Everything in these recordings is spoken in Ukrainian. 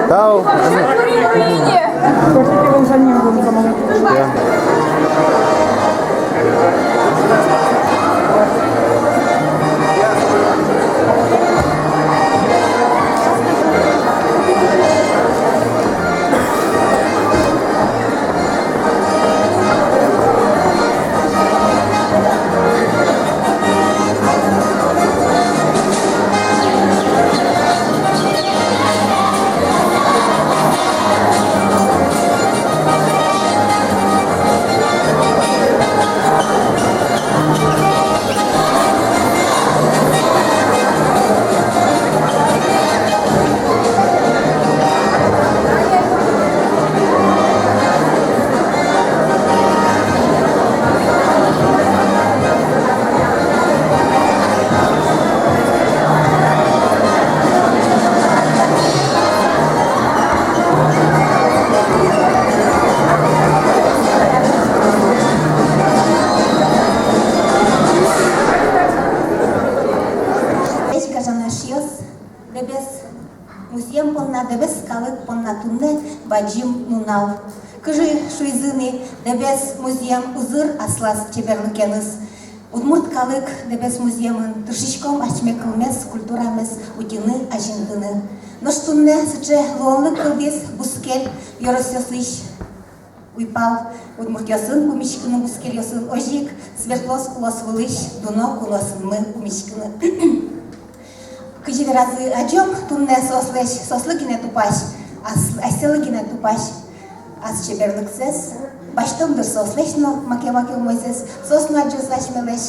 Тау. Хочете вам за ним будемо допомагати? Мусьем понна дебес калык понна тунне баджим нунал. Кыжи шуйзыны дебес музеем узыр аслас чеберлыкеныз. Удмурт калык дебес музеемын тышичком ачмекылмес культурамес утины ажиндыны. Ноштунне сыче луонлык кылдес бускел йоросёсыш уйпал удмурт ясын умишкыны бускел ясын ожик свертлос улосвылыш дуно улосынмы умишкыны. Кыжи разы аджом тунне сослеш сослыгине тупаш аселыгине тупаш ас чеберлыксес баштомдыр сослеш но маке мойсес сосну аджослаш мелеш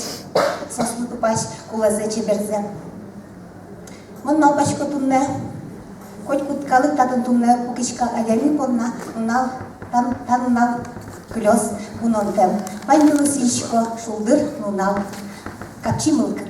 сослы тупаш кулазе чеберзе мон налбашко тунне хоть куткалык татын тунне пукичка аями понна унал танунал клёс унонтем панилысичко шулдыр нунал капчимылкы